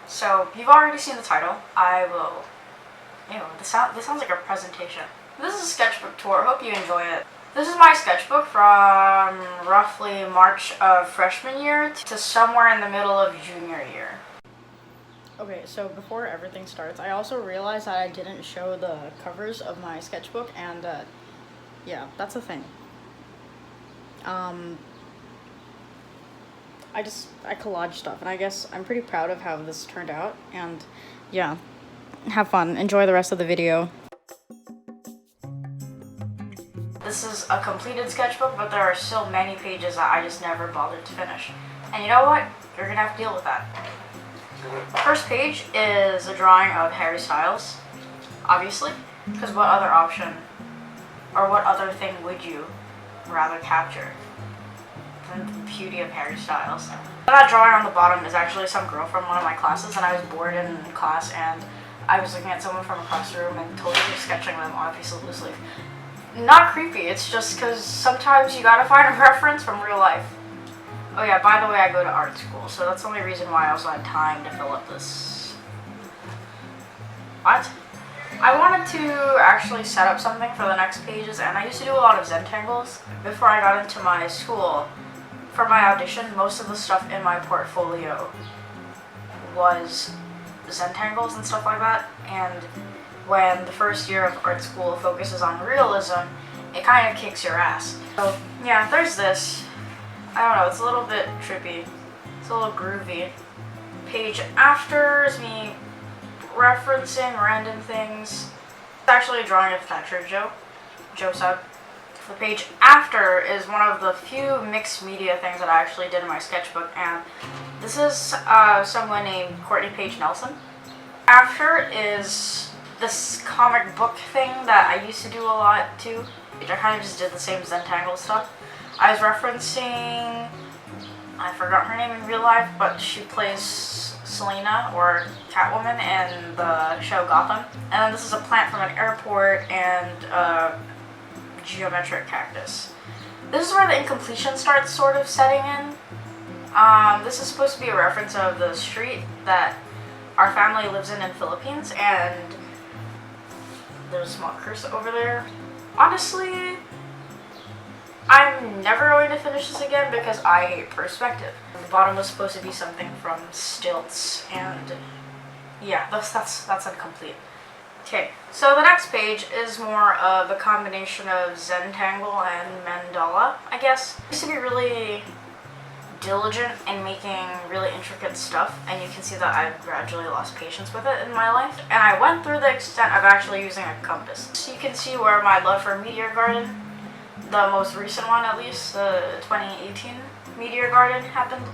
So you've already seen the title. I will. Ew, this sounds like a presentation. This is a sketchbook tour. Hope you enjoy it. This is my sketchbook from roughly March of freshman year to somewhere in the middle of junior year. Okay, so before everything starts, I also realized that I didn't show the covers of my sketchbook, and yeah, that's a thing. I collage stuff, and I guess I'm pretty proud of how this turned out, and yeah, have fun. Enjoy the rest of the video. This is a completed sketchbook, but there are still many pages that I just never bothered to finish. And you know what? You're gonna have to deal with that. The first page is a drawing of Harry Styles, obviously, because what other option, or what other thing would you rather capture than the beauty of Harry Styles? That drawing on the bottom is actually some girl from one of my classes, and I was bored in class, and I was looking at someone from across the room and totally sketching them on a piece of loose leaf. Not creepy, it's just because sometimes you gotta find a reference from real life. Oh yeah, by the way, I go to art school, so that's the only reason why I also had time to fill up this. What? I wanted to actually set up something for the next pages, and I used to do a lot of Zentangles. Before I got into my school, for my audition, most of the stuff in my portfolio was Zentangles and stuff like that, and when the first year of art school focuses on realism, it kind of kicks your ass. So yeah, there's this. I don't know, it's a little bit trippy. It's a little groovy. Page after is me referencing random things. It's actually a drawing of Thatcher Joe Sub. The page after is one of the few mixed media things that I actually did in my sketchbook, and this is someone named Courtney Page Nelson. After is this comic book thing that I used to do a lot too. I kind of just did the same Zentangle stuff. I was referencing, I forgot her name in real life, but she plays Selena, or Catwoman, in the show Gotham. And then this is a plant from an airport and a geometric cactus. This is where the incompletion starts sort of setting in. This is supposed to be a reference of the street that our family lives in Philippines, and there's a small cursor over there. Honestly, I'm never going to finish this again because I hate perspective. The bottom was supposed to be something from stilts, and yeah, that's incomplete. Okay, so the next page is more of a combination of Zentangle and Mandala, I guess. I used to be really diligent in making really intricate stuff, and you can see that I've gradually lost patience with it in my life, and I went through the extent of actually using a compass. So you can see where my love for Meteor Garden, the most recent one at least, the 2018 Meteor Garden happened.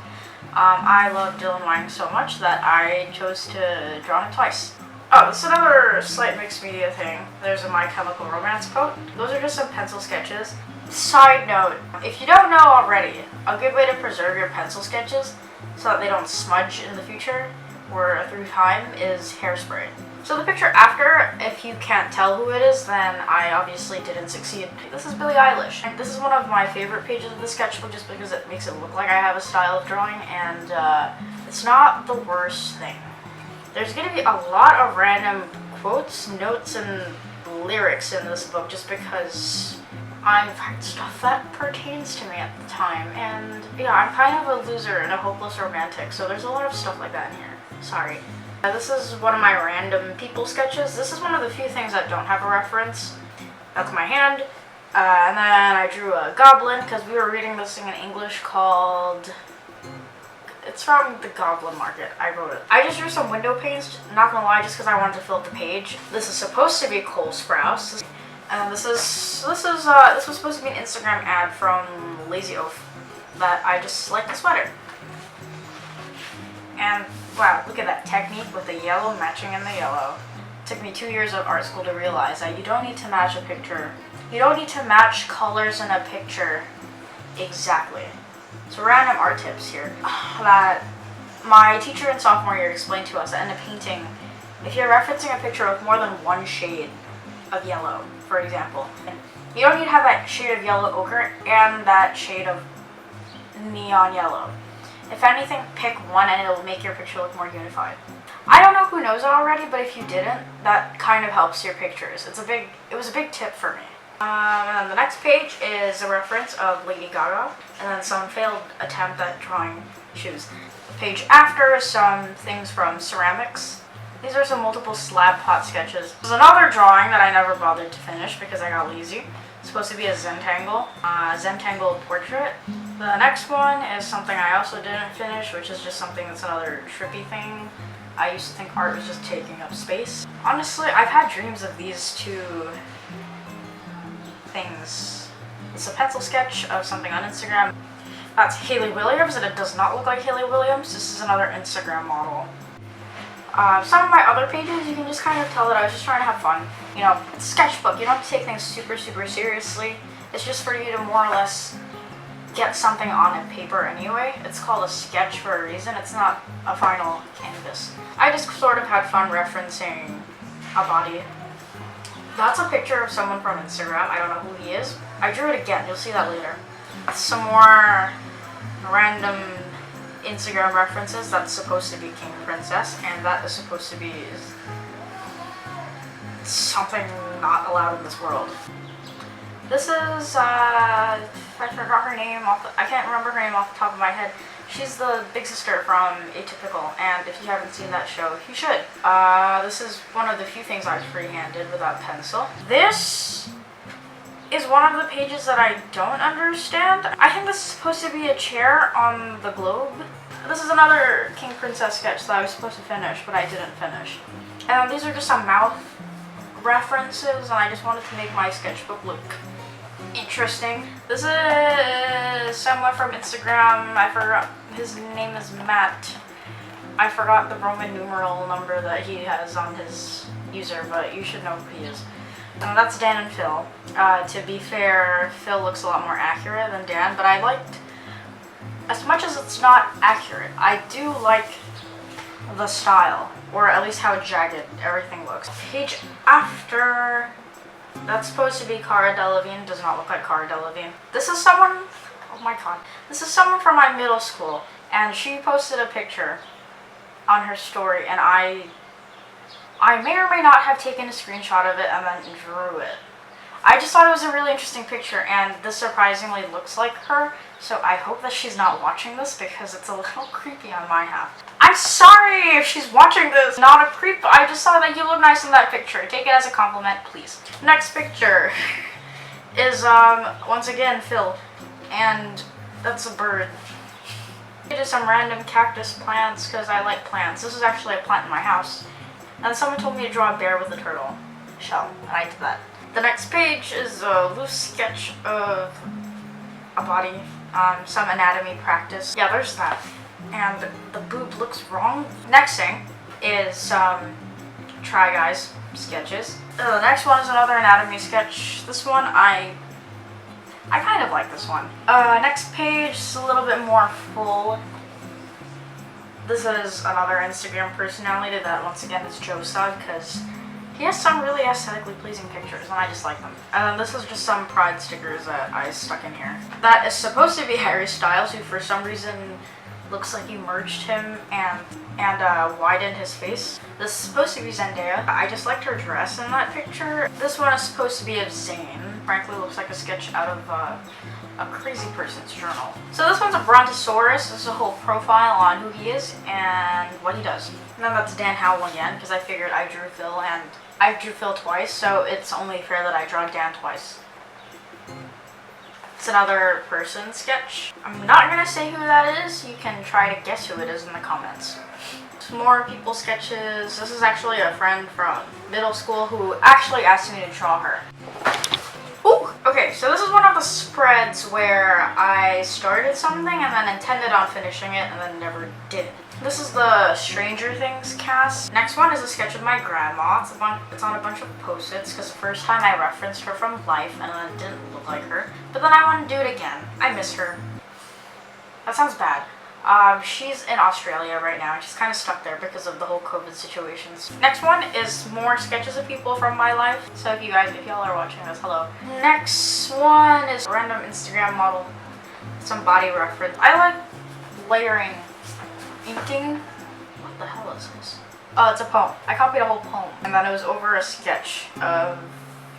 I love Dylan Wang so much that I chose to draw him twice. Oh, this is another slight mixed media thing. There's a My Chemical Romance quote. Those are just some pencil sketches. Side note, if you don't know already, a good way to preserve your pencil sketches so that they don't smudge in the future or through time is hairspray. So the picture after, if you can't tell who it is, then I obviously didn't succeed. This is Billie Eilish. And this is one of my favorite pages of the sketchbook just because it makes it look like I have a style of drawing, and it's not the worst thing. There's going to be a lot of random quotes, notes, and lyrics in this book just because I've had stuff that pertains to me at the time, and yeah, I'm kind of a loser and a hopeless romantic, so there's a lot of stuff like that in here. Sorry. This is one of my random people sketches. This is one of the few things that don't have a reference. That's my hand. And then I drew a goblin because we were reading this thing in English called... It's from the Goblin Market. I wrote it. I just drew some window panes, not gonna lie, just because I wanted to fill up the page. This is supposed to be Cole Sprouse. And this was supposed to be an Instagram ad from Lazy Oaf that I just like the sweater. And wow, look at that technique with the yellow matching in the yellow. It took me 2 years of art school to realize that you don't need to match a picture. You don't need to match colors in a picture exactly. So random art tips here that my teacher in sophomore year explained to us that in a painting, if you're referencing a picture with more than one shade of yellow, for example, you don't need to have that shade of yellow ochre and that shade of neon yellow. If anything, pick one and it'll make your picture look more unified. I don't know who knows it already, but if you didn't, that kind of helps your pictures. It was a big tip for me. And then the next page is a reference of Lady Gaga, and then some failed attempt at drawing shoes. The page after is some things from ceramics. These are some multiple slab pot sketches. There's another drawing that I never bothered to finish because I got lazy. It's supposed to be a Zentangle portrait. The next one is something I also didn't finish, which is just something that's another trippy thing. I used to think art was just taking up space. Honestly, I've had dreams of these two things. It's a pencil sketch of something on Instagram. That's Hayley Williams, and it does not look like Hayley Williams. This is another Instagram model. Some of my other pages, you can just kind of tell that I was just trying to have fun. You know, it's a sketchbook. You don't have to take things super seriously. It's just for you to more or less get something on a paper anyway. It's called a sketch for a reason. It's not a final canvas. I just sort of had fun referencing a body. That's a picture of someone from Instagram. I don't know who he is. I drew it again. You'll see that later. Some more random Instagram references. That's supposed to be King Princess, and that is supposed to be something not allowed in this world. This is, I forgot her name I can't remember her name off the top of my head. She's the big sister from Atypical, and if you haven't seen that show, you should. This is one of the few things I've freehanded without pencil. This is one of the pages that I don't understand. I think this is supposed to be a chair on the globe. This is another King Princess sketch that I was supposed to finish, but I didn't finish. And these are just some mouth references, and I just wanted to make my sketchbook look interesting. This is someone from Instagram. I forgot, his name is Matt. I forgot the Roman numeral number that he has on his user, but you should know who he is. And that's Dan and Phil. To be fair, Phil looks a lot more accurate than Dan, but I liked, as much as it's not accurate, I do like the style, or at least how jagged everything looks. Page after, that's supposed to be Cara Delevingne, does not look like Cara Delevingne. This is someone, oh my god, this is someone from my middle school, and she posted a picture on her story, and I may or may not have taken a screenshot of it and then drew it. I just thought it was a really interesting picture, and this surprisingly looks like her, so I hope that she's not watching this because it's a little creepy on my half. I'm sorry if she's watching this, not a creep, I just saw that you look nice in that picture. Take it as a compliment, please. Next picture is, once again, Phil, and that's a bird. It is some random cactus plants because I like plants. This is actually a plant in my house. And someone told me to draw a bear with a turtle shell, and I did that. The next page is a loose sketch of a body, some anatomy practice. Yeah, there's that. And the boob looks wrong. Next thing is some Try Guys sketches. The next one is another anatomy sketch. This one, I kind of like this one. Next page is a little bit more full. This is another Instagram personality that, once again, is Joe Sugg, because he has some really aesthetically pleasing pictures, and I just like them. And this is just some pride stickers that I stuck in here. That is supposed to be Harry Styles, who for some reason looks like you merged him and widened his face. This is supposed to be Zendaya. I just liked her dress in that picture. This one is supposed to be of Zayn. Frankly, looks like a sketch out of a crazy person's journal. So this one's a Brontosaurus. This is a whole profile on who he is and what he does. And then that's Dan Howell again, because I figured I drew Phil, and I drew Phil twice, so it's only fair that I draw Dan twice. It's another person sketch. I'm not gonna say who that is. You can try to guess who it is in the comments. Some more people sketches. This is actually a friend from middle school who actually asked me to draw her. Ooh, okay, so this is one of the spreads where I started something and then intended on finishing it and then never did. This is the Stranger Things cast. Next one is a sketch of my grandma. It's on a bunch of post-its because the first time I referenced her from Life and then it didn't look like her. But then I want to do it again. I miss her. That sounds bad. She's in Australia right now. She's kind of stuck there because of the whole COVID situations. Next one is more sketches of people from my life. So if y'all are watching this, hello. Next one is a random Instagram model, some body reference. I like layering, inking. What the hell is this? Oh, it's a poem. I copied a whole poem, and then it was over a sketch of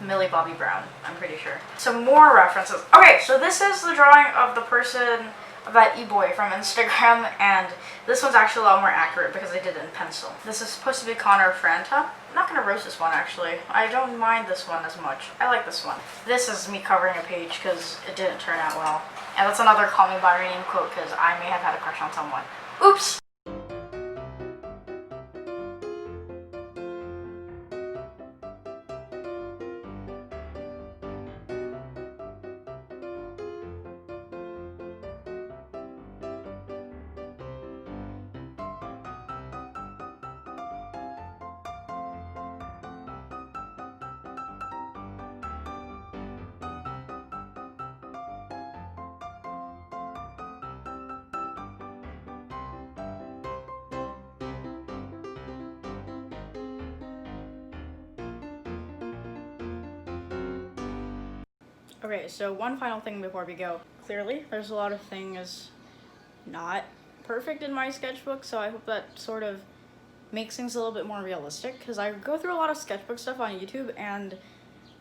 Millie Bobby Brown, I'm pretty sure. Some more references. Okay, so this is the drawing of the person, of that e-boy from Instagram, and this one's actually a lot more accurate because I did it in pencil. This is supposed to be Connor Franta. I'm not gonna roast this one, actually. I don't mind this one as much. I like this one. This is me covering a page because it didn't turn out well. And that's another Call Me By Your Name quote because I may have had a crush on someone. Oops! Okay, so one final thing before we go. Clearly, there's a lot of things not perfect in my sketchbook, so I hope that sort of makes things a little bit more realistic, because I go through a lot of sketchbook stuff on YouTube, and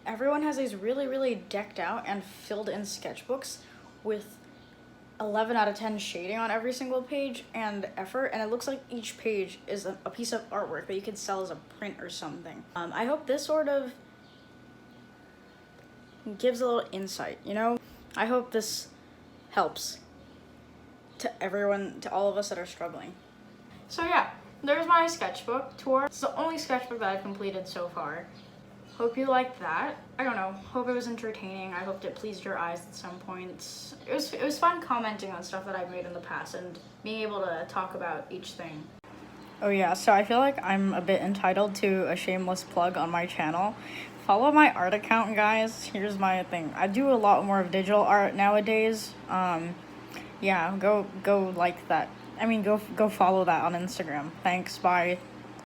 everyone has these really decked out and filled in sketchbooks with 11 out of 10 shading on every single page and effort, and it looks like each page is a piece of artwork that you could sell as a print or something. I hope this sort of gives a little insight, you know? I hope this helps to everyone, to all of us that are struggling. So yeah, there's my sketchbook tour. It's the only sketchbook that I've completed so far. Hope you liked that. I don't know, hope it was entertaining. I hoped it pleased your eyes at some points. It was fun commenting on stuff that I've made in the past and being able to talk about each thing. Oh yeah, so I feel like I'm a bit entitled to a shameless plug on my channel. Follow my art account, guys. Here's my thing. I do a lot more of digital art nowadays. Yeah, go like that. I mean, go follow that on Instagram. Thanks, bye.